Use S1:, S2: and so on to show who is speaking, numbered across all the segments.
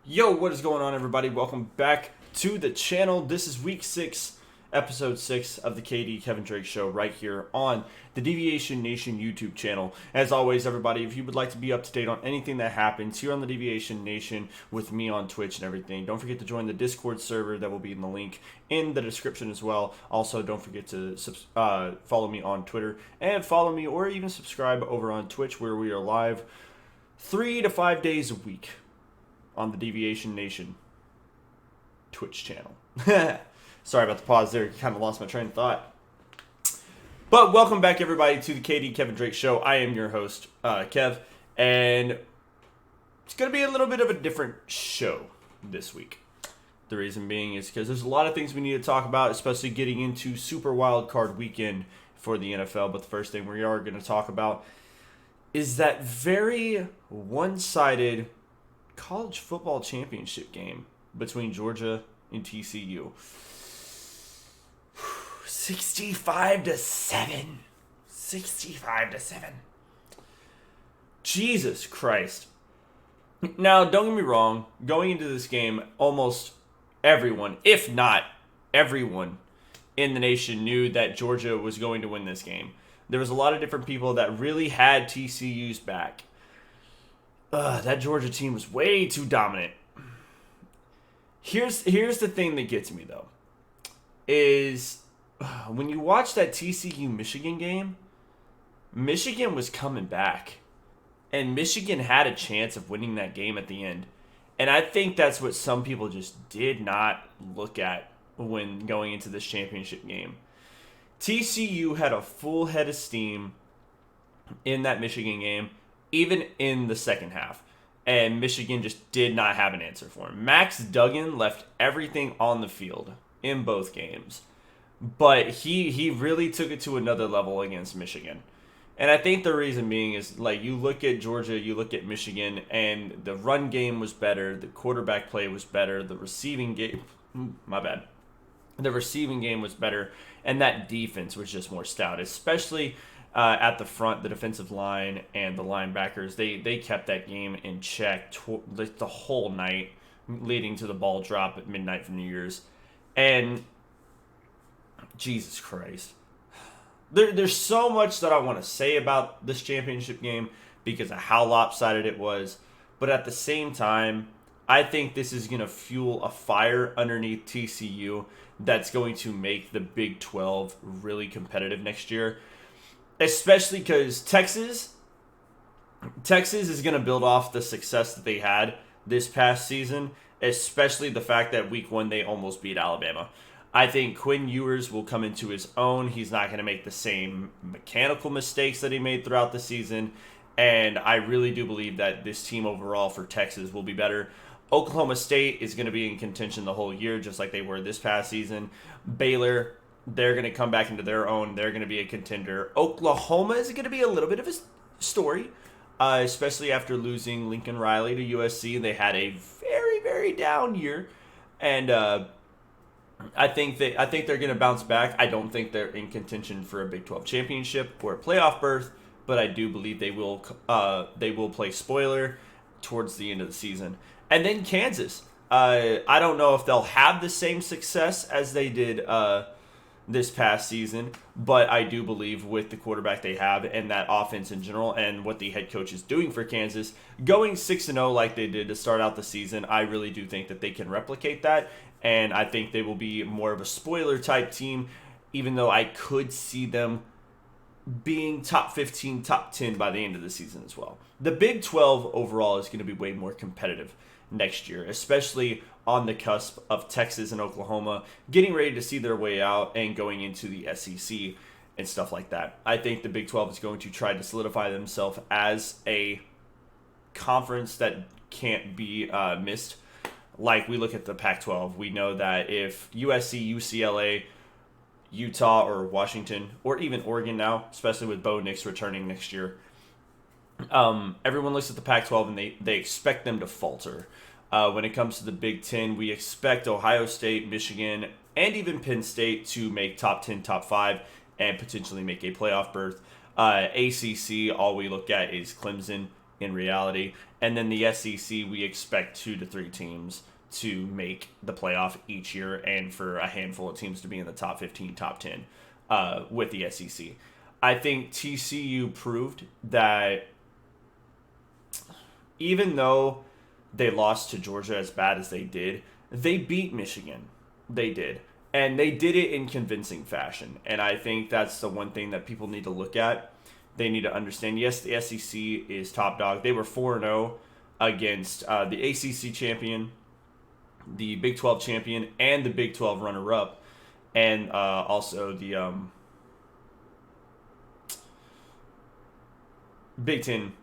S1: Yo, what is going on, everybody? Welcome back to the channel. This is week 6, episode 6 of the KD Kevin Drake Show right here on the Deviation Nation YouTube channel. As always, everybody, if you would like to be up to date on anything that happens here on the Deviation Nation with me on Twitch and everything, don't forget to join the Discord server that will be in the link in the description as well. Also, don't forget to follow me on Twitter and follow me or even subscribe over on Twitch, where we are live 3 to 5 days a week on the Deviation Nation Twitch channel. Sorry about the pause there. Kind of lost my train of thought. But welcome back, everybody, to the KD Kevin Drake Show. I am your host, Kev, and it's going to be a little bit of a different show this week. The reason being is because there's a lot of things we need to talk about, especially getting into Super Wild Card Weekend for the NFL. But the first thing we are going to talk about is that very one-sided college football championship game between Georgia and TCU. 65-7. 65-7. Jesus Christ. Now, don't get me wrong. Going into this game, almost everyone, if not everyone in the nation, knew that Georgia was going to win this game. There was a lot of different people that really had TCU's back. That Georgia team was way too dominant. Here's the thing that gets me, though, is when you watch that TCU-Michigan game, Michigan was coming back, and Michigan had a chance of winning that game at the end. And I think that's what some people just did not look at when going into this championship game. TCU had a full head of steam in that Michigan game, even in the second half. And Michigan just did not have an answer for him. Max Duggan left everything on the field in both games. But he really took it to another level against Michigan. And I think the reason being is, like, you look at Georgia, you look at Michigan, and the run game was better, the quarterback play was better, the receiving game, the receiving game was better, and that defense was just more stout, especially at the front, the defensive line and the linebackers. They kept that game in check the whole night, leading to the ball drop at midnight for New Year's. And Jesus Christ. There's so much that I want to say about this championship game because of how lopsided it was. But at the same time, I think this is going to fuel a fire underneath TCU that's going to make the Big 12 really competitive next year. Especially because Texas is going to build off the success that they had this past season, especially the fact that week 1 they almost beat Alabama. I think Quinn Ewers will come into his own. He's not going to make the same mechanical mistakes that he made throughout the season. And I really do believe that this team overall for Texas will be better. Oklahoma State is going to be in contention the whole year, just like they were this past season. Baylor, they're going to come back into their own. They're going to be a contender. Oklahoma is going to be a little bit of a story, especially after losing Lincoln Riley to USC. They had a very, very down year. And I think they're going to bounce back. I don't think they're in contention for a Big 12 championship or a playoff berth, but I do believe they will play spoiler towards the end of the season. And then Kansas. I don't know if they'll have the same success as they did this past season, but I do believe with the quarterback they have and that offense in general and what the head coach is doing for Kansas, going 6-0 like they did to start out the season, I really do think that they can replicate that. And I think they will be more of a spoiler type team, even though I could see them being top 15, top 10 by the end of the season as well. The Big 12 overall is going to be way more competitive next year, especially on the cusp of Texas and Oklahoma getting ready to see their way out and going into the SEC and stuff like that. I think the Big 12 is going to try to solidify themselves as a conference that can't be missed. Like we look at the Pac-12, we know that if USC, UCLA, Utah, or Washington, or even Oregon now, especially with Bo Nix returning next year, everyone looks at the Pac-12 and they expect them to falter. When it comes to the Big Ten, we expect Ohio State, Michigan, and even Penn State to make top 10, top 5, and potentially make a playoff berth. ACC, all we look at is Clemson, in reality. And then the SEC, we expect 2 to 3 teams to make the playoff each year, and for a handful of teams to be in the top 15, top 10 with the SEC. I think TCU proved that even though they lost to Georgia as bad as they did, they beat Michigan. They did. And they did it in convincing fashion. And I think that's the one thing that people need to look at. They need to understand, yes, the SEC is top dog. They were 4-0 against the ACC champion, the Big 12 champion, and the Big 12 runner-up, and also the Big 10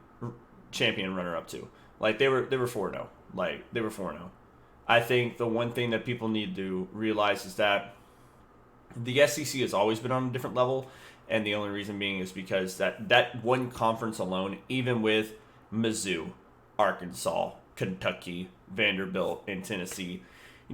S1: champion runner-up too. Like they were 4-0. Like they were 4-0. I think the one thing that people need to realize is that the SEC has always been on a different level, and the only reason being is because that one conference alone, even with Mizzou, Arkansas, Kentucky, Vanderbilt, and Tennessee,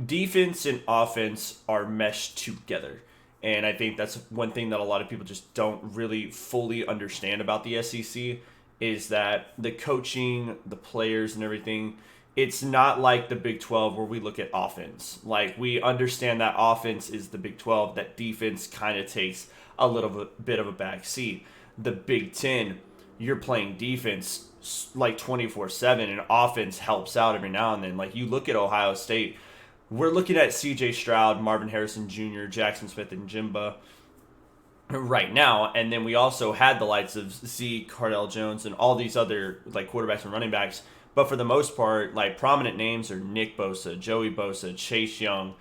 S1: defense and offense are meshed together. And I think that's one thing that a lot of people just don't really fully understand about the SEC is that the coaching, the players, and everything, it's not like the Big 12 where we look at offense. Like, we understand that offense is the Big 12, that defense kind of takes a little bit of a back seat. The Big 10, you're playing defense like 24/7, and offense helps out every now and then. Like, you look at Ohio State, we're looking at C.J. Stroud, Marvin Harrison Jr., Jackson Smith, and Jimba right now, and then we also had the likes of Zeke, Cardell Jones, and all these other like quarterbacks and running backs. But for the most part, like prominent names are Nick Bosa, Joey Bosa, Chase Young,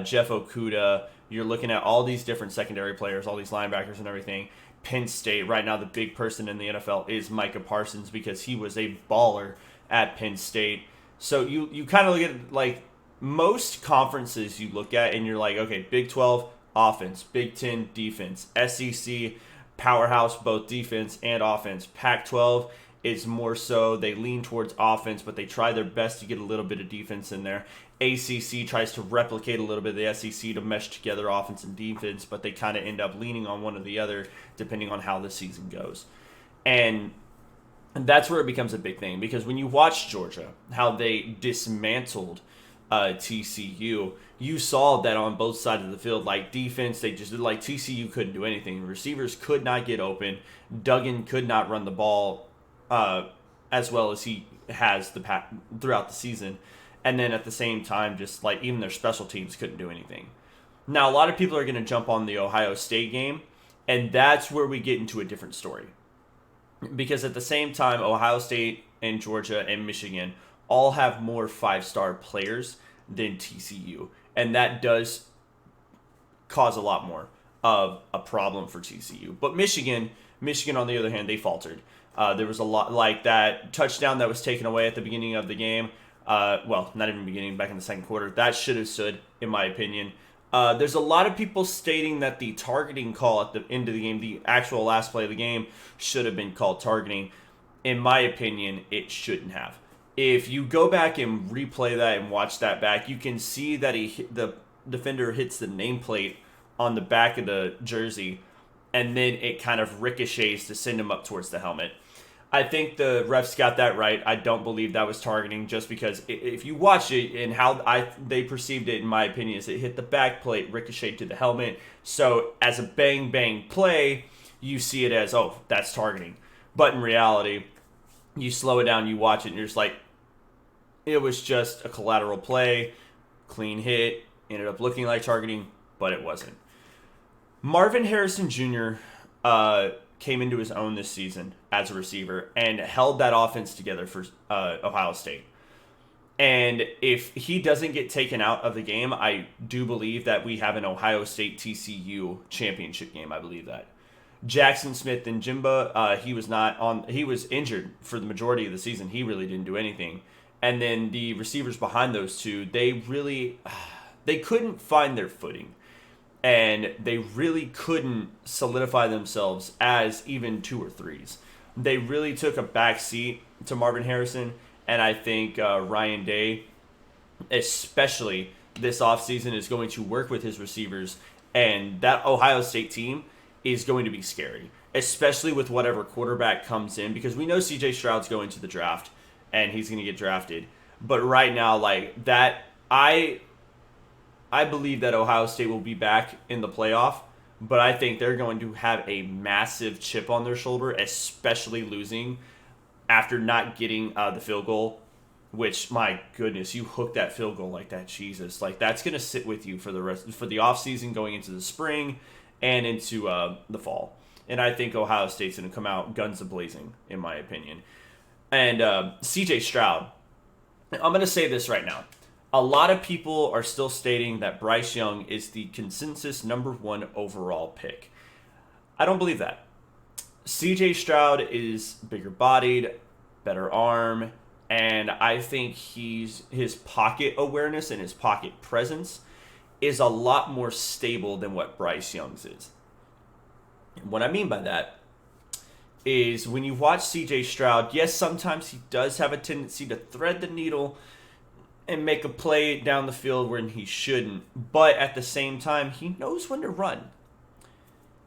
S1: Jeff Okudah. You're looking at all these different secondary players, all these linebackers and everything. Penn State, right now the big person in the NFL is Micah Parsons because he was a baller at Penn State. So you kind of look at like most conferences you look at and you're like, okay, Big 12, offense, Big 10, defense, SEC, powerhouse, both defense and offense. Pac-12 is more so they lean towards offense, but they try their best to get a little bit of defense in there. ACC tries to replicate a little bit of the SEC to mesh together offense and defense, but they kind of end up leaning on one or the other depending on how the season goes. And that's where it becomes a big thing, because when you watch Georgia, how they dismantled TCU, you saw that on both sides of the field. Like defense, they just like TCU couldn't do anything. Receivers could not get open. Duggan could not run the ball as well as he has throughout the season. And then at the same time, just like even their special teams couldn't do anything. Now, a lot of people are going to jump on the Ohio State game, and that's where we get into a different story. Because at the same time, Ohio State and Georgia and Michigan all have more 5-star players than TCU. And that does cause a lot more of a problem for TCU. But Michigan, on the other hand, they faltered. There was a lot like that touchdown that was taken away at the beginning of the game. Well, not even beginning, back in the second quarter. That should have stood, in my opinion. There's a lot of people stating that the targeting call at the end of the game, the actual last play of the game, should have been called targeting. In my opinion, it shouldn't have. If you go back and replay that and watch that back, you can see that the defender hits the nameplate on the back of the jersey, and then it kind of ricochets to send him up towards the helmet. I think the refs got that right. I don't believe that was targeting, just because if you watch it and how they perceived it, in my opinion, is it hit the back plate, ricocheted to the helmet. So as a bang-bang play, you see it as, oh, that's targeting. But in reality, you slow it down, you watch it, and you're just like, it was just a collateral play, clean hit, ended up looking like targeting, but it wasn't. Marvin Harrison Jr. Came into his own this season as a receiver and held that offense together for Ohio State. And if he doesn't get taken out of the game, I do believe that we have an Ohio State TCU championship game. I believe that. Jackson Smith and Jimba, he was injured for the majority of the season. He really didn't do anything. And then the receivers behind those two, they couldn't find their footing. And they really couldn't solidify themselves as even 2 or 3s. They really took a back seat to Marvin Harrison, and I think Ryan Day, especially this offseason, is going to work with his receivers, and that Ohio State team is going to be scary. especially with whatever quarterback comes in, because we know CJ Stroud's going to the draft and he's going to get drafted. But right now, like that, I believe that Ohio State will be back in the playoff, but I think they're going to have a massive chip on their shoulder, especially losing after not getting the field goal. Which, my goodness, you hooked that field goal like that, Jesus! Like that's going to sit with you for the offseason, going into the spring and into the fall. And I think Ohio State's going to come out guns a-blazing, in my opinion. And C.J. Stroud, I'm going to say this right now. A lot of people are still stating that Bryce Young is the consensus number 1 overall pick. I don't believe that. C.J. Stroud is bigger bodied, better arm, and I think his pocket awareness and his pocket presence is a lot more stable than what Bryce Young's is. And what I mean by that is when you watch CJ Stroud, yes, sometimes he does have a tendency to thread the needle and make a play down the field when he shouldn't. But at the same time, he knows when to run.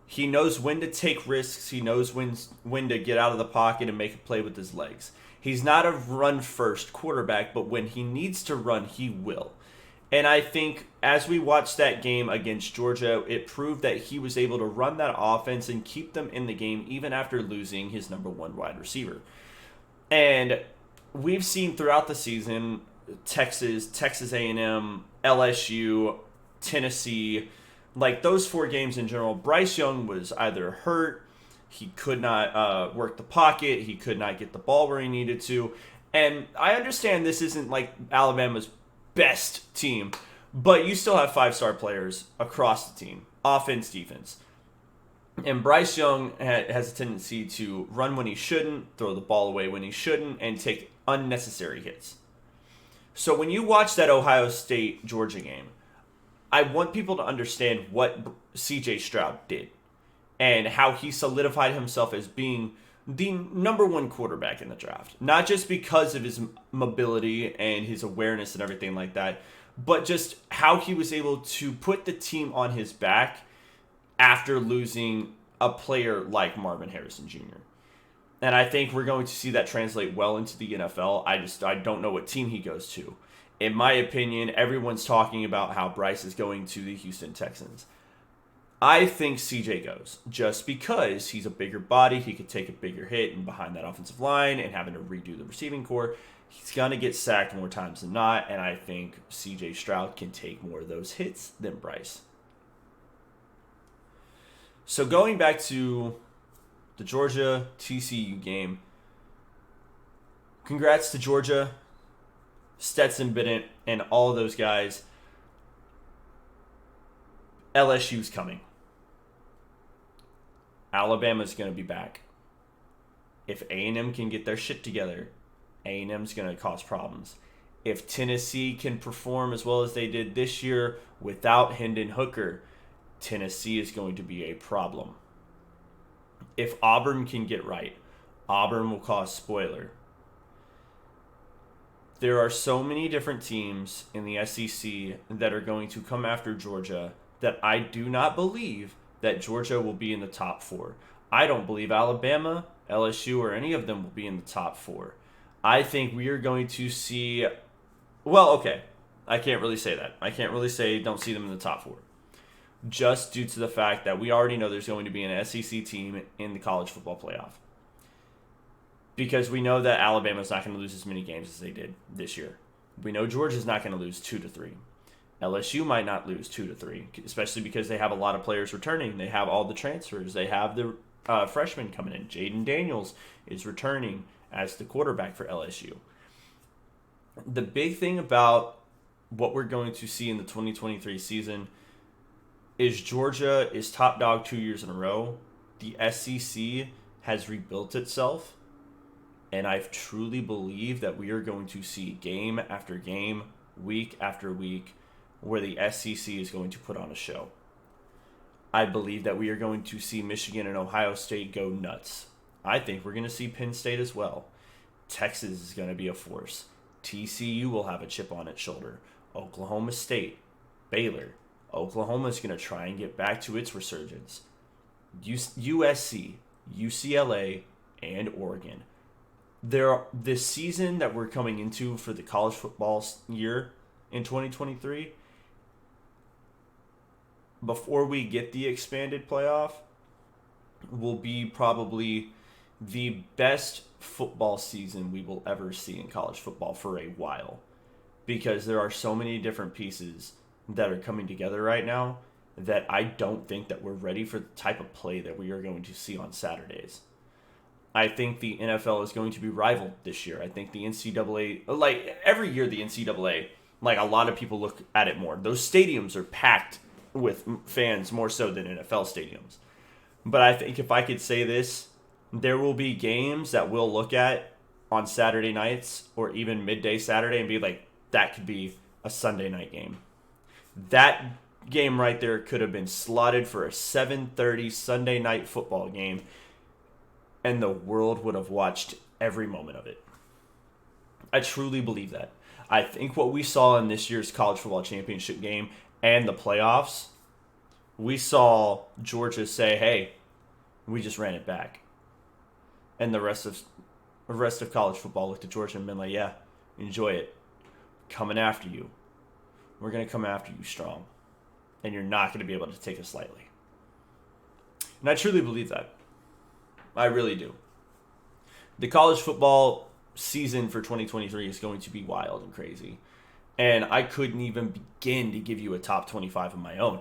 S1: He knows when to take risks. He knows when to get out of the pocket and make a play with his legs. He's not a run-first quarterback, but when he needs to run, he will. And I think as we watched that game against Georgia, it proved that he was able to run that offense and keep them in the game even after losing his number 1 wide receiver. And we've seen throughout the season, Texas A&M, LSU, Tennessee, like those 4 games in general, Bryce Young was either hurt, he could not work the pocket. He could not get the ball where he needed to. And I understand this isn't like Alabama's best team, but you still have 5-star players across the team, offense, defense. And Bryce Young has a tendency to run when he shouldn't, throw the ball away when he shouldn't, and take unnecessary hits. So when you watch that Ohio State-Georgia game, I want people to understand what C.J. Stroud did and how he solidified himself as being the number 1 quarterback in the draft. Not just because of his mobility and his awareness and everything like that, but just how he was able to put the team on his back after losing a player like Marvin Harrison Jr. And I think we're going to see that translate well into the NFL. I don't know what team he goes to. In my opinion, everyone's talking about how Bryce is going to the Houston Texans. I think CJ goes just because he's a bigger body. He could take a bigger hit and behind that offensive line and having to redo the receiving core. He's going to get sacked more times than not, and I think CJ Stroud can take more of those hits than Bryce. So going back to the Georgia TCU game, congrats to Georgia, Stetson Bennett, and all of those guys. LSU's coming. Alabama's going to be back. If A&M can get their shit together, A&M's going to cause problems. If Tennessee can perform as well as they did this year without Hendon Hooker, Tennessee is going to be a problem. If Auburn can get right, Auburn will cause spoiler. There are so many different teams in the SEC that are going to come after Georgia that I do not believe that Georgia will be in the top 4. I don't believe Alabama, LSU, or any of them will be in the top 4. I think we are going to see... Well, okay. I can't really say that. I can't really say don't see them in the top 4. Just due to the fact that we already know there's going to be an SEC team in the college football playoff. Because we know that Alabama's not going to lose as many games as they did this year. We know Georgia's not going to lose 2-3. LSU might not lose 2-3, especially because they have a lot of players returning. They have all the transfers. They have the freshmen coming in. Jaden Daniels is returning as the quarterback for LSU. The big thing about what we're going to see in the 2023 season is Georgia is top dog 2 years in a row. The SEC has rebuilt itself, and I truly believe that we are going to see game after game, week after week, where the SEC is going to put on a show. I believe that we are going to see Michigan and Ohio State go nuts. I think we're going to see Penn State as well. Texas is going to be a force. TCU will have a chip on its shoulder. Oklahoma State, Baylor. Oklahoma is going to try and get back to its resurgence. USC, UCLA, and Oregon. This season that we're coming into for the college football year in 2023, before we get the expanded playoff, will be probably the best football season we will ever see in college football for a while, because there are so many different pieces that are coming together right now that I don't think that we're ready for the type of play that we are going to see on Saturdays. I think the NFL is going to be rivaled this year. I think the NCAA, like every year the NCAA, like a lot of people look at it more. Those stadiums are packed with fans more so than NFL stadiums. But I think if I could say this, there will be games that we'll look at on Saturday nights or even midday Saturday and be like, that could be a Sunday night game. That game right there could have been slotted for a 7:30 Sunday night football game, and the world would have watched every moment of it. I truly believe that. I think what we saw in this year's college football championship game and the playoffs, we saw Georgia say, hey, we just ran it back. And the rest of college football looked at Georgia and been like, yeah, enjoy it. Coming after you. We're going to come after you strong. And you're not going to be able to take us lightly. And I truly believe that. I really do. The college football season for 2023 is going to be wild and crazy. And I couldn't even begin to give you a top 25 of my own.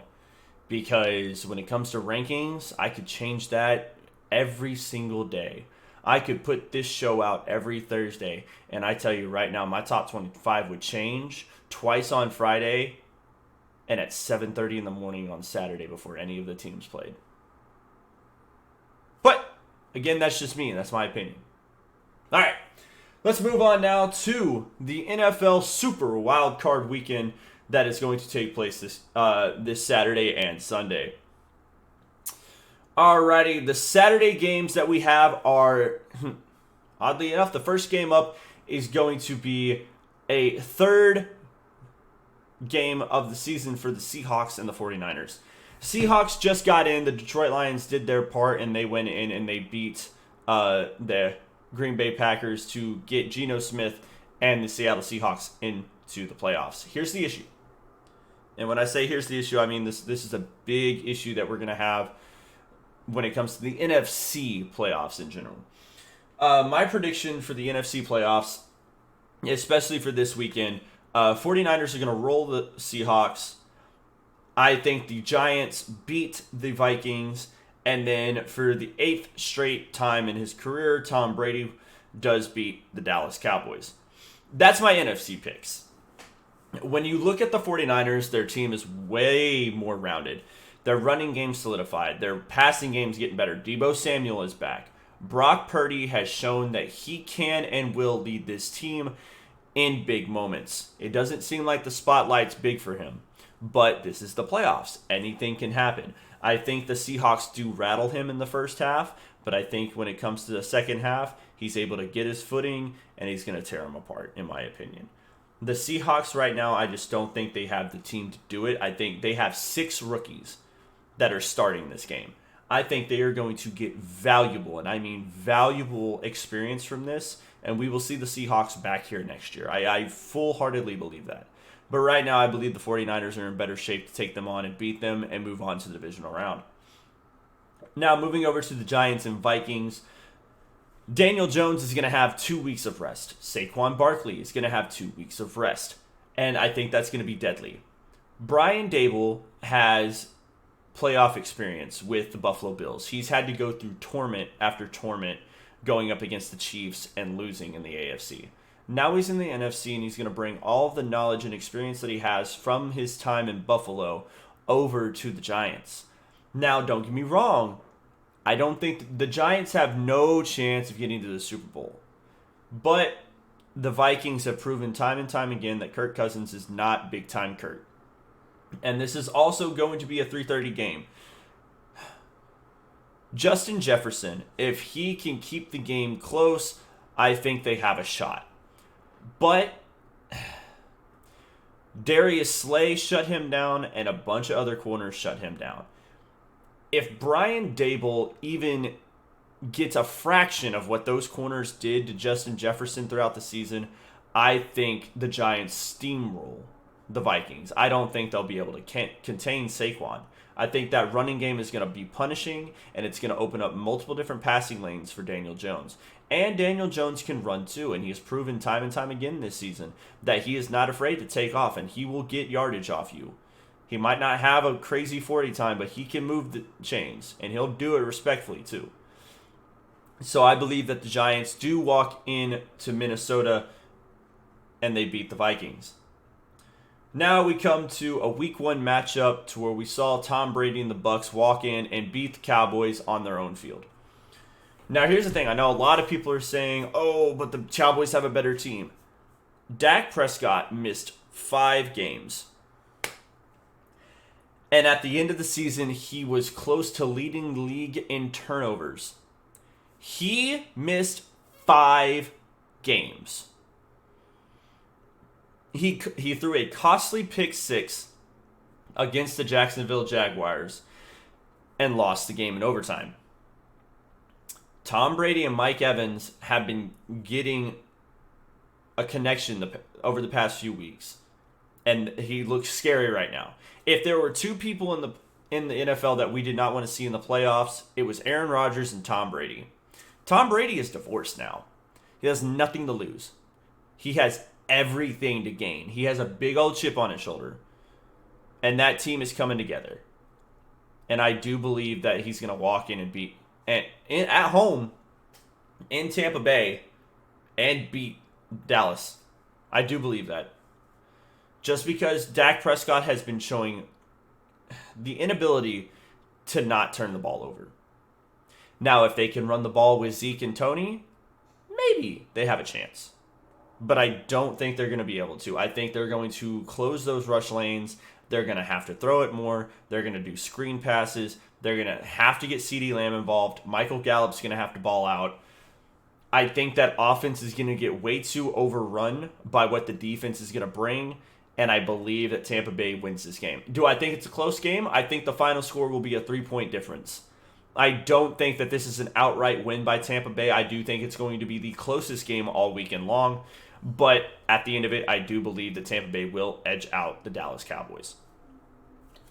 S1: Because when it comes to rankings, I could change that every single day. I could put this show out every Thursday. And I tell you right now, my top 25 would change twice on Friday and at 7:30 in the morning on Saturday before any of the teams played. But, again, that's just me, and that's my opinion. All right, let's move on now to the NFL Super Wild Card Weekend that is going to take place this Saturday and Sunday. Alrighty, the Saturday games that we have are, oddly enough, the first game up is going to be a third game of the season for the Seahawks and the 49ers. Seahawks just got in. The Detroit Lions did their part, and they went in and they beat the Green Bay Packers to get Geno Smith and the Seattle Seahawks into the playoffs. Here's the issue. And when I say here's the issue, I mean this is a big issue that we're going to have when it comes to the NFC playoffs in general. My prediction for the NFC playoffs, especially for this weekend, 49ers are going to roll the Seahawks. I think the Giants beat the Vikings. And then for the 8th straight time in his career, Tom Brady does beat the Dallas Cowboys. That's my NFC picks. When you look at the 49ers, their team is way more rounded. Their running game solidified. Their passing game's getting better. Deebo Samuel is back. Brock Purdy has shown that he can and will lead this team in big moments. It doesn't seem like the spotlight's big for him, but this is the playoffs. Anything can happen. I think the Seahawks do rattle him in the first half, but I think when it comes to the second half, he's able to get his footing, and he's going to tear him apart, in my opinion. The Seahawks right now, I just don't think they have the team to do it. I think they have 6 rookies that are starting this game. I think they are going to get valuable, and I mean valuable experience from this, and we will see the Seahawks back here next year. I full-heartedly believe that. But right now, I believe the 49ers are in better shape to take them on and beat them and move on to the divisional round. Now, moving over to the Giants and Vikings, Daniel Jones is going to have 2 weeks of rest. Saquon Barkley is going to have 2 weeks of rest. And I think that's going to be deadly. Brian Dable has playoff experience with the Buffalo Bills. He's had to go through torment after torment going up against the Chiefs and losing in the AFC. Now he's in the NFC, and he's going to bring all of the knowledge and experience that he has from his time in Buffalo over to the Giants. Now, don't get me wrong. I don't think the Giants have no chance of getting to the Super Bowl. But the Vikings have proven time and time again that Kirk Cousins is not big-time Kirk. And this is also going to be a 3:30 game. Justin Jefferson, if he can keep the game close, I think they have a shot. But Darius Slay shut him down, and a bunch of other corners shut him down. If Brian Dable even gets a fraction of what those corners did to Justin Jefferson throughout the season, I think the Giants steamroll the Vikings. I don't think they'll be able to contain Saquon. I think that running game is going to be punishing, and it's going to open up multiple different passing lanes for Daniel Jones. And Daniel Jones can run too, and he has proven time and time again this season that he is not afraid to take off, and he will get yardage off you. He might not have a crazy 40 time, but he can move the chains, and he'll do it respectfully too. So I believe that the Giants do walk into Minnesota and they beat the Vikings. Now we come to a week 1 matchup to where we saw Tom Brady and the Bucs walk in and beat the Cowboys on their own field. Now here's the thing. I know a lot of people are saying, oh, but the Cowboys have a better team. Dak Prescott missed 5 games. And at the end of the season, he was close to leading the league in turnovers. He missed 5 games. He threw a costly pick 6 against the Jacksonville Jaguars and lost the game in overtime. Tom Brady and Mike Evans have been getting a connection over the past few weeks, and he looks scary right now. If there were 2 people in the NFL that we did not want to see in the playoffs, it was Aaron Rodgers and Tom Brady. Tom Brady is divorced now. He has nothing to lose. He has everything to gain. He has a big old chip on his shoulder. And that team is coming together. And I do believe that he's going to walk in and beat at home in Tampa Bay and beat Dallas. I do believe that. Just because Dak Prescott has been showing the inability to not turn the ball over. Now, if they can run the ball with Zeke and Tony, maybe they have a chance. But I don't think they're going to be able to. I think they're going to close those rush lanes. They're going to have to throw it more. They're going to do screen passes. They're going to have to get CeeDee Lamb involved. Michael Gallup's going to have to ball out. I think that offense is going to get way too overrun by what the defense is going to bring. And I believe that Tampa Bay wins this game. Do I think it's a close game? I think the final score will be a 3-point difference. I don't think that this is an outright win by Tampa Bay. I do think it's going to be the closest game all weekend long. But at the end of it, I do believe that Tampa Bay will edge out the Dallas Cowboys.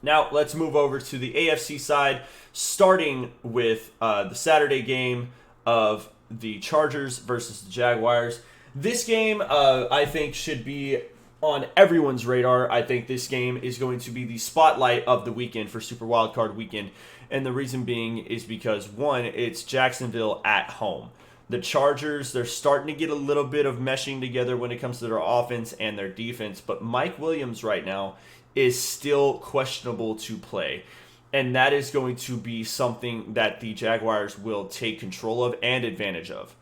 S1: Now, let's move over to the AFC side, starting with the Saturday game of the Chargers versus the Jaguars. This game, I think, should be on everyone's radar. I think this game is going to be the spotlight of the weekend for Super Wildcard Weekend. And the reason being is because, one, it's Jacksonville at home. The Chargers, they're starting to get a little bit of meshing together when it comes to their offense and their defense. But Mike Williams right now is still questionable to play. And that is going to be something that the Jaguars will take control of and advantage of.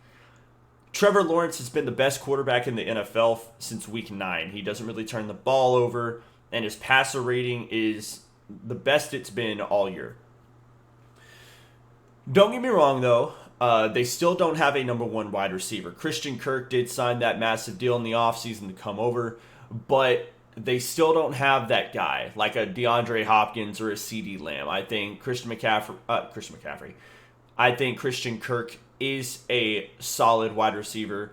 S1: Trevor Lawrence has been the best quarterback in the NFL since week 9. He doesn't really turn the ball over, and his passer rating is the best it's been all year. Don't get me wrong, though. They still don't have a number 1 wide receiver. Christian Kirk did sign that massive deal in the offseason to come over, but they still don't have that guy, like a DeAndre Hopkins or a CeeDee Lamb. I think Christian McCaffrey. I think Christian Kirk is a solid wide receiver,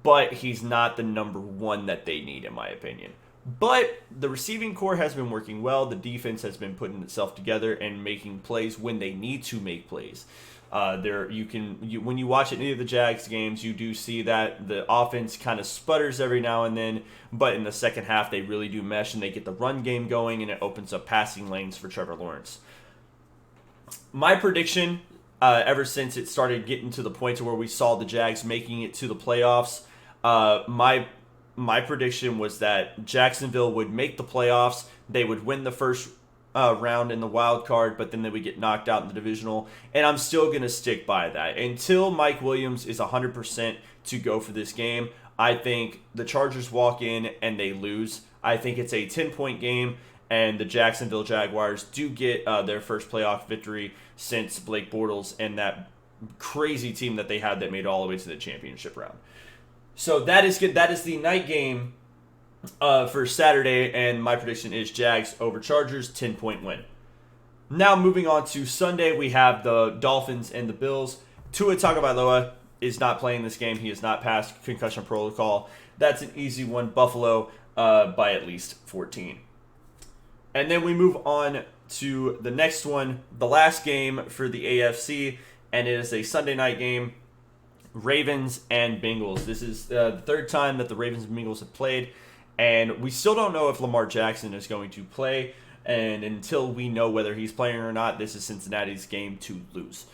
S1: but he's not the number 1 that they need, in my opinion. But the receiving core has been working well. The defense has been putting itself together and making plays when they need to make plays. When you watch any of the Jags games, you do see that the offense kind of sputters every now and then, but in the second half they really do mesh and they get the run game going, and it opens up passing lanes for Trevor Lawrence. My prediction, ever since it started getting to the point to where we saw the Jags making it to the playoffs, my prediction was that Jacksonville would make the playoffs. They would win the first round in the wild card, but then they would get knocked out in the divisional. And I'm still going to stick by that. Until Mike Williams is 100% to go for this game, I think the Chargers walk in and they lose. I think it's a 10-point game, and the Jacksonville Jaguars do get their first playoff victory since Blake Bortles and that crazy team that they had that made it all the way to the championship round. So that is good. That is the night game for Saturday, and my prediction is Jags over Chargers, 10-point win. Now moving on to Sunday, we have the Dolphins and the Bills. Tua Tagovailoa is not playing this game. He has not passed concussion protocol. That's an easy one. Buffalo by at least 14. And then we move on to the next one, the last game for the AFC, and it is a Sunday night game, Ravens and Bengals. This is the third time that the Ravens and Bengals have played, and we still don't know if Lamar Jackson is going to play, and until we know whether he's playing or not, this is Cincinnati's game to lose.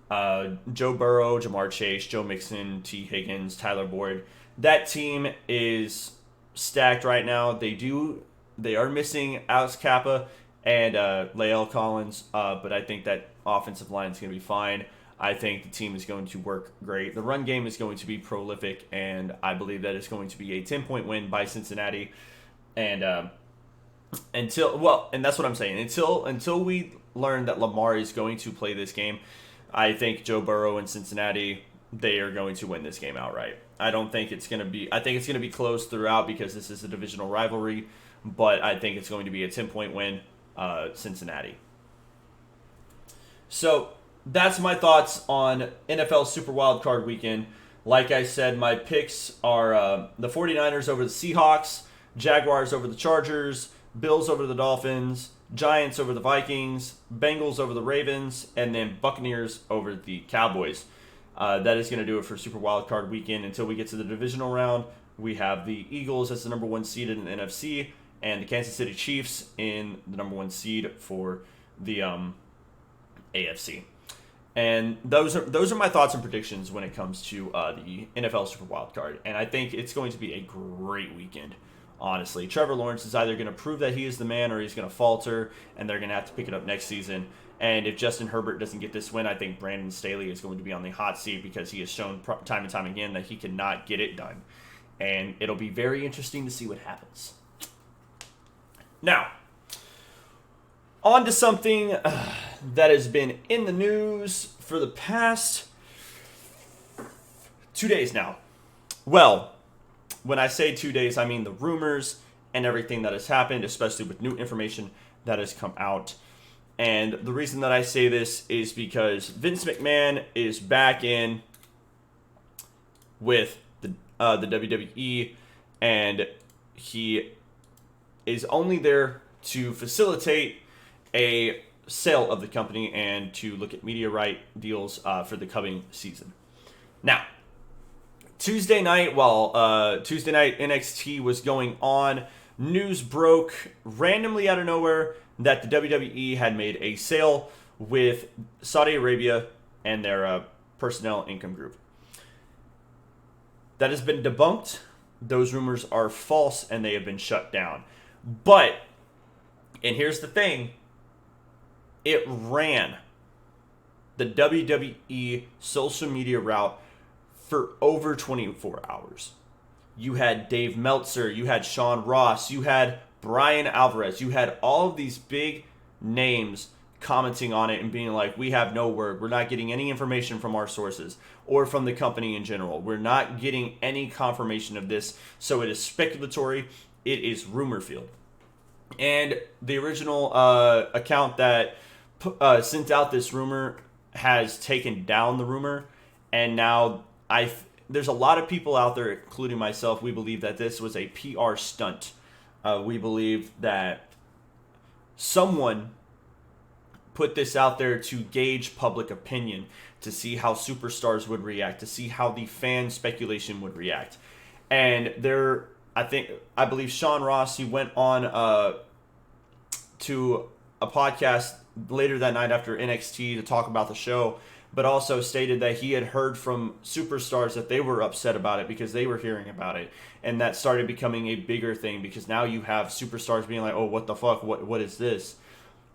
S1: Joe Burrow, Jamar Chase, Joe Mixon, T. Higgins, Tyler Boyd. That team is stacked right now. They are missing Alex Kappa and Lael Collins, but I think that offensive line is going to be fine. I think the team is going to work great. The run game is going to be prolific, and I believe that it's going to be a 10-point win by Cincinnati. And and that's what I'm saying. Until we learn that Lamar is going to play this game, I think Joe Burrow and Cincinnati, they are going to win this game outright. I think it's going to be close throughout because this is a divisional rivalry, but I think it's going to be a 10-point win, Cincinnati. So that's my thoughts on NFL Super Wildcard Weekend. Like I said, my picks are the 49ers over the Seahawks, Jaguars over the Chargers, Bills over the Dolphins, Giants over the Vikings, Bengals over the Ravens, and then Buccaneers over the Cowboys. That is going to do it for Super Wildcard Weekend. Until we get to the divisional round, we have the Eagles as the number one seed in the NFC, and the Kansas City Chiefs in the number one seed for the AFC. And those are my thoughts and predictions when it comes to the NFL Super Wildcard. And I think it's going to be a great weekend. Honestly, Trevor Lawrence is either going to prove that he is the man or he's going to falter, and they're going to have to pick it up next season. And if Justin Herbert doesn't get this win, I think Brandon Staley is going to be on the hot seat because he has shown time and time again that he cannot get it done. And it'll be very interesting to see what happens. Now, on to something that has been in the news for the past 2 days now. Well, when I say 2 days, I mean the rumors and everything that has happened, especially with new information that has come out. And the reason that I say this is because Vince McMahon is back in with the WWE, and he is only there to facilitate a sale of the company and to look at media right deals for the coming season. Now, Tuesday night NXT was going on, news broke randomly out of nowhere that the WWE had made a sale with Saudi Arabia and their personnel income group. That has been debunked. Those rumors are false and they have been shut down. But, and here's the thing, it ran the WWE social media route for over 24 hours. You had Dave Meltzer, you had Sean Ross, you had Brian Alvarez, you had all of these big names commenting on it and being like, we have no word. We're not getting any information from our sources or from the company in general. We're not getting any confirmation of this. So it is speculatory. It is rumor filled. And the original account that sent out this rumor has taken down the rumor. And now there's a lot of people out there, including myself, we believe that this was a PR stunt. We believe that someone put this out there to gauge public opinion, to see how superstars would react, to see how the fan speculation would react. And I believe Sean Ross, he went on to a podcast later that night after NXT to talk about the show, but also stated that he had heard from superstars that they were upset about it because they were hearing about it. And that started becoming a bigger thing because now you have superstars being like, oh, what the fuck? What is this?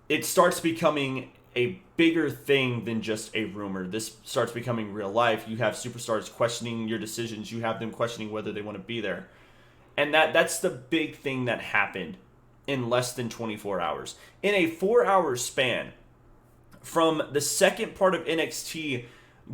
S1: It starts becoming a bigger thing than just a rumor. This starts becoming real life. You have superstars questioning your decisions. You have them questioning whether they want to be there. And that's the big thing that happened in less than 24 hours. In a 4-hour span, from the second part of NXT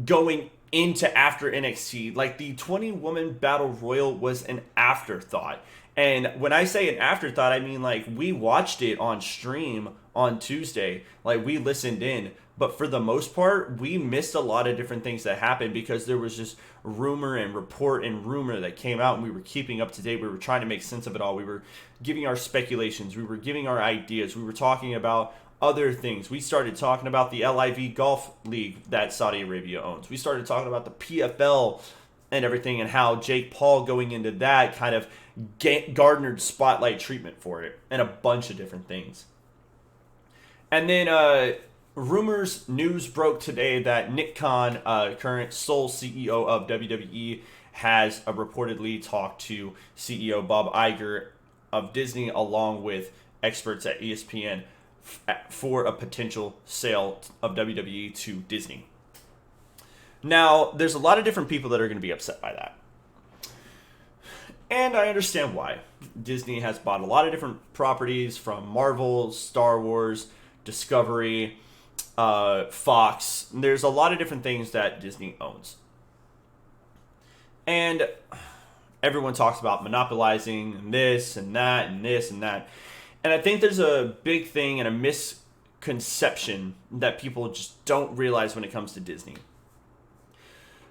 S1: going into after NXT, like the 20-woman battle royal was an afterthought. And when I say an afterthought, I mean like we watched it on stream on Tuesday. Like we listened in. But for the most part, we missed a lot of different things that happened because there was just rumor and report and rumor that came out, and we were keeping up to date. We were trying to make sense of it all. We were giving our speculations. We were giving our ideas. We were talking about other things. We started talking about the LIV Golf League that Saudi Arabia owns. We started talking about the PFL and everything, and how Jake Paul going into that kind of garnered spotlight treatment for it, and a bunch of different things. And then news broke today that Nick Khan, current sole CEO of WWE, has reportedly talked to CEO Bob Iger of Disney along with experts at ESPN for a potential sale of WWE to Disney. Now, there's a lot of different people that are going to be upset by that. And I understand why. Disney has bought a lot of different properties from Marvel, Star Wars, Discovery, Fox. There's a lot of different things that Disney owns. And everyone talks about monopolizing this and that and this and that. And I think there's a big thing and a misconception that people just don't realize when it comes to Disney.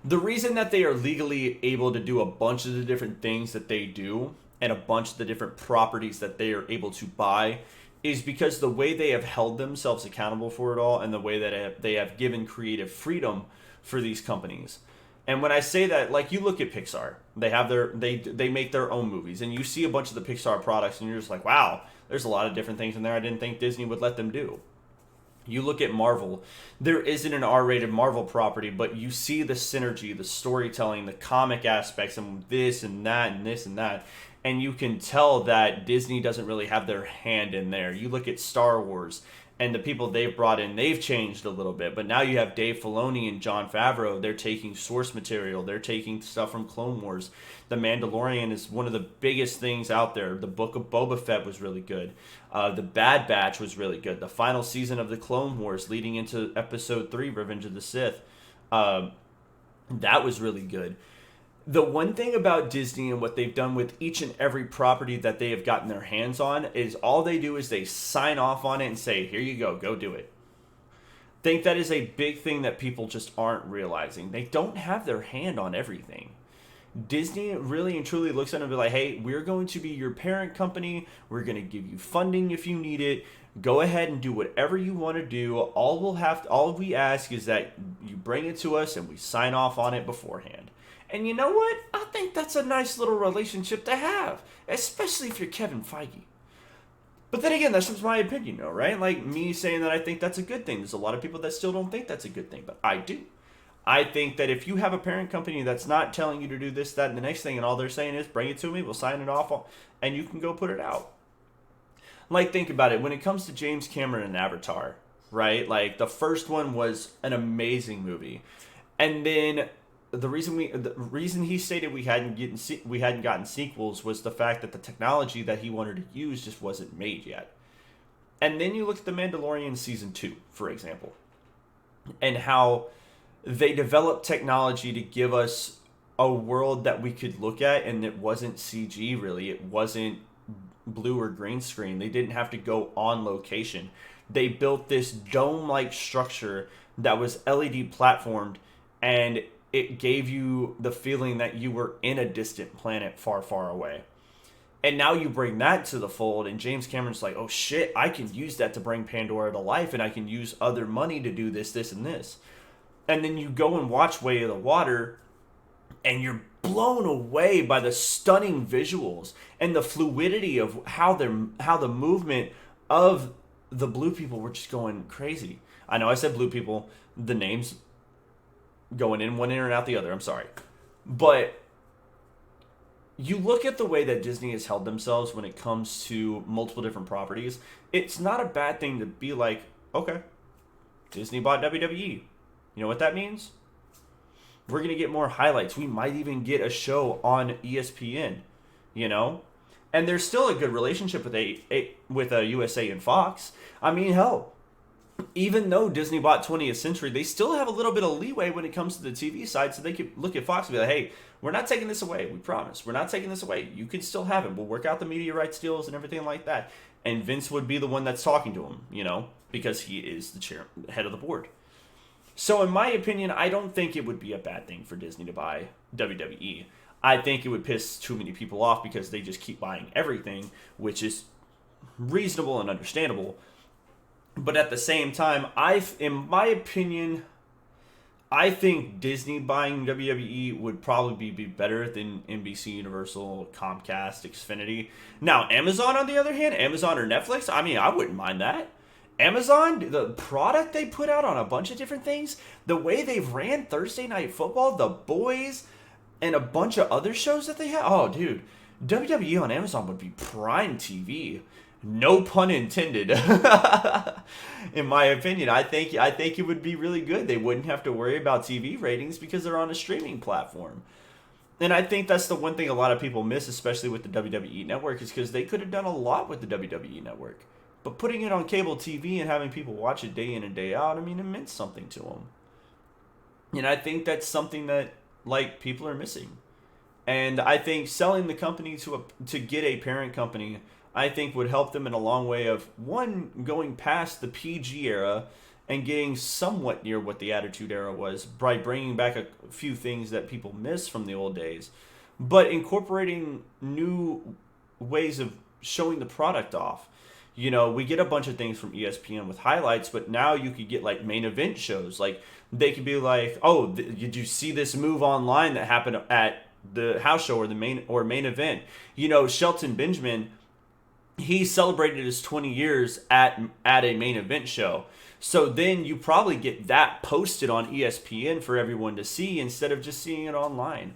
S1: The reason that they are legally able to do a bunch of the different things that they do and a bunch of the different properties that they are able to buy is because the way they have held themselves accountable for it all, and the way that they have given creative freedom for these companies. And when I say that, like, you look at Pixar, they make their own movies, and you see a bunch of the Pixar products, and you're just like, wow, there's a lot of different things in there I didn't think Disney would let them do. You look at Marvel, there isn't an R-rated Marvel property, but you see the synergy, the storytelling, the comic aspects, and this and that and this and that. And you can tell that Disney doesn't really have their hand in there. You look at Star Wars, and the people they've brought in, they've changed a little bit. But now you have Dave Filoni and Jon Favreau. They're taking source material. They're taking stuff from Clone Wars. The Mandalorian is one of the biggest things out there. The Book of Boba Fett was really good. The Bad Batch was really good. The final season of the Clone Wars leading into Episode 3, Revenge of the Sith, that was really good. The one thing about Disney and what they've done with each and every property that they have gotten their hands on is all they do is they sign off on it and say, here you go do it. I think that is a big thing that people just aren't realizing. They don't have their hand on everything. Disney really and truly looks at it and be like, hey, we're going to be your parent company. We're going to give you funding if you need it. Go ahead and do whatever you want to do. All we ask is that you bring it to us and we sign off on it beforehand. And you know what? I think that's a nice little relationship to have, especially if you're Kevin Feige. But then again, that's just my opinion, though, right? Like me saying that I think that's a good thing. There's a lot of people that still don't think that's a good thing, but I do. I think that if you have a parent company that's not telling you to do this, that, and the next thing, and all they're saying is, bring it to me, we'll sign it off, and you can go put it out. Like, think about it. When it comes to James Cameron and Avatar, right? Like, the first one was an amazing movie. And then the reason he stated we hadn't gotten sequels was the fact that the technology that he wanted to use just wasn't made yet. And then you look at The Mandalorian Season 2, for example, and how they developed technology to give us a world that we could look at, and it wasn't CG really. It wasn't blue or green screen. They didn't have to go on location. They built this dome-like structure that was LED platformed, and it gave you the feeling that you were in a distant planet far, far away. And now you bring that to the fold, and James Cameron's like, oh shit, I can use that to bring Pandora to life, and I can use other money to do this, this, and this. And then you go and watch Way of the Water, and you're blown away by the stunning visuals and the fluidity of how the movement of the blue people were just going crazy. I know I said blue people, the names going in one ear and out the other, I'm sorry. But you look at the way that Disney has held themselves when it comes to multiple different properties, it's not a bad thing to be like, okay, Disney bought WWE. You know what that means? We're going to get more highlights. We might even get a show on ESPN, you know? And there's still a good relationship with USA and Fox. I mean, hell, even though Disney bought 20th Century, they still have a little bit of leeway when it comes to the TV side, so they could look at Fox and be like, hey, we're not taking this away. We promise. We're not taking this away. You can still have it. We'll work out the media rights deals and everything like that. And Vince would be the one that's talking to him, because he is the head of the board. So in my opinion, I don't think it would be a bad thing for Disney to buy WWE. I think it would piss too many people off because they just keep buying everything, which is reasonable and understandable. But at the same time, in my opinion, I think Disney buying WWE would probably be better than NBC, Universal, Comcast, Xfinity. Now, Amazon, on the other hand, Amazon or Netflix, I mean, I wouldn't mind that. Amazon, the product they put out on a bunch of different things, the way they've ran Thursday Night Football, The Boys, and a bunch of other shows that they have. Oh, dude, WWE on Amazon would be prime TV. No pun intended. In my opinion, I think it would be really good. They wouldn't have to worry about TV ratings because they're on a streaming platform. And I think that's the one thing a lot of people miss, especially with the WWE Network, is because they could have done a lot with the WWE Network. But putting it on cable TV and having people watch it day in and day out, I mean, it meant something to them. And I think that's something that, people are missing. And I think selling the company to get a parent company, I think would help them in a long way of, one, going past the PG era and getting somewhat near what the Attitude Era was by bringing back a few things that people miss from the old days, but incorporating new ways of showing the product off. We get a bunch of things from ESPN with highlights, but now you could get main event shows. They could be like, oh, did you see this move online that happened at the house show or the main event? Shelton Benjamin, he celebrated his 20 years at a main event show. So then you probably get that posted on ESPN for everyone to see instead of just seeing it online.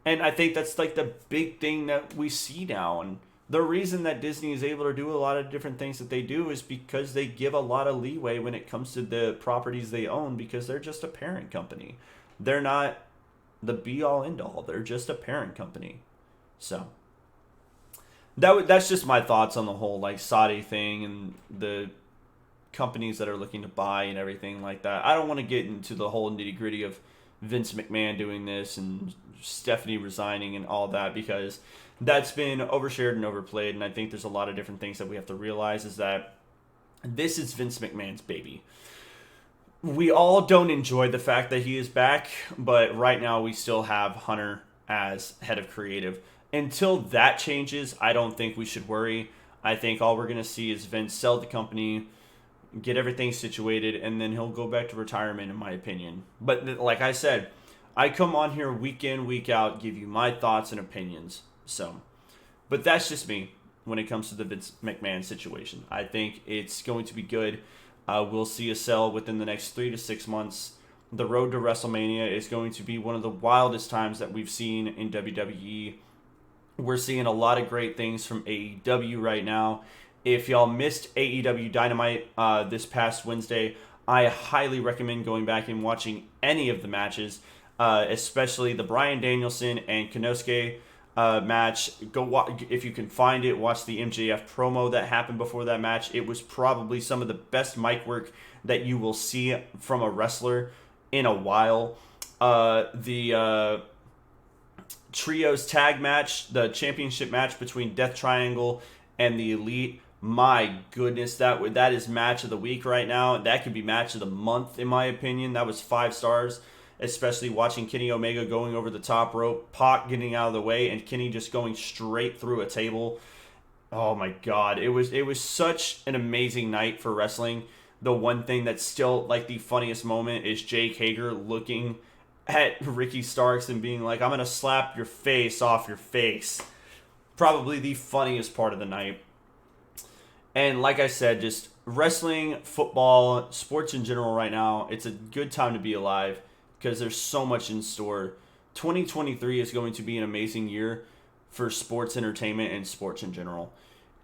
S1: And I think that's the big thing that we see now. And the reason that Disney is able to do a lot of different things that they do is because they give a lot of leeway when it comes to the properties they own, because they're just a parent company. They're not the be-all, end-all. They're just a parent company. So that's just my thoughts on the whole Saudi thing and the companies that are looking to buy and everything like that. I don't want to get into the whole nitty-gritty of Vince McMahon doing this and Stephanie resigning and all that, because that's been overshared and overplayed. And I think there's a lot of different things that we have to realize is that this is Vince McMahon's baby. We all don't enjoy the fact that he is back, but right now we still have Hunter as head of creative. Until that changes, I don't think we should worry. I think all we're going to see is Vince sell the company, get everything situated, and then he'll go back to retirement, in my opinion. But like I said, I come on here week in, week out, give you my thoughts and opinions. But that's just me when it comes to the Vince McMahon situation. I think it's going to be good. We'll see a sell within the next 3 to 6 months. The road to WrestleMania is going to be one of the wildest times that we've seen in WWE. We're seeing a lot of great things from AEW right now. If y'all missed AEW Dynamite this past Wednesday, I highly recommend going back and watching any of the matches, especially the Bryan Danielson and Konosuke match. If you can find it, watch the MJF promo that happened before that match. It was probably some of the best mic work that you will see from a wrestler in a while. The trios tag match, the championship match between Death Triangle and the Elite, my goodness, that is match of the week right now. That could be match of the month, in my opinion. That was 5 stars, especially watching Kenny Omega going over the top rope, Pac getting out of the way, and Kenny just going straight through a table. Oh my God, it was such an amazing night for wrestling. The one thing that's still the funniest moment is Jake Hager looking at Ricky Starks and being like, I'm going to slap your face off your face. Probably the funniest part of the night. And like I said, just wrestling, football, sports in general right now, it's a good time to be alive because there's so much in store. 2023 is going to be an amazing year for sports entertainment and sports in general.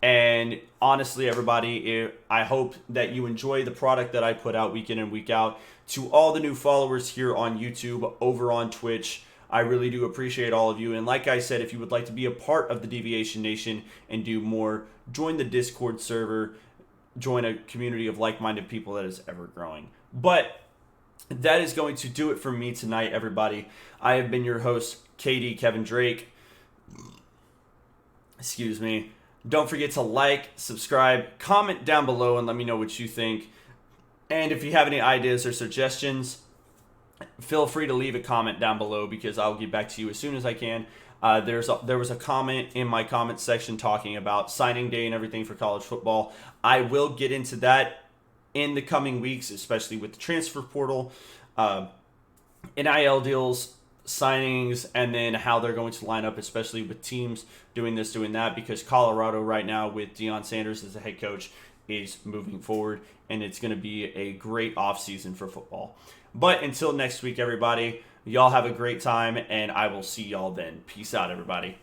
S1: And honestly, everybody, I hope that you enjoy the product that I put out week in and week out. To all the new followers here on YouTube, over on Twitch, I really do appreciate all of you. And like I said, if you would like to be a part of the Deviation Nation and do more, join the Discord server. join a community of like-minded people that is ever growing. But that is going to do it for me tonight, everybody. I have been your host, KD Kevin Drake. Excuse me. Don't forget to like, subscribe, comment down below, and let me know what you think. And if you have any ideas or suggestions, feel free to leave a comment down below because I'll get back to you as soon as I can. There was a comment in my comment section talking about signing day and everything for college football. I will get into that in the coming weeks, especially with the transfer portal, NIL deals, signings, and then how they're going to line up, especially with teams doing this, doing that, because Colorado right now with Deion Sanders as the head coach is moving forward, and it's going to be a great offseason for football. But until next week, everybody, y'all have a great time, and I will see y'all then. Peace out, everybody.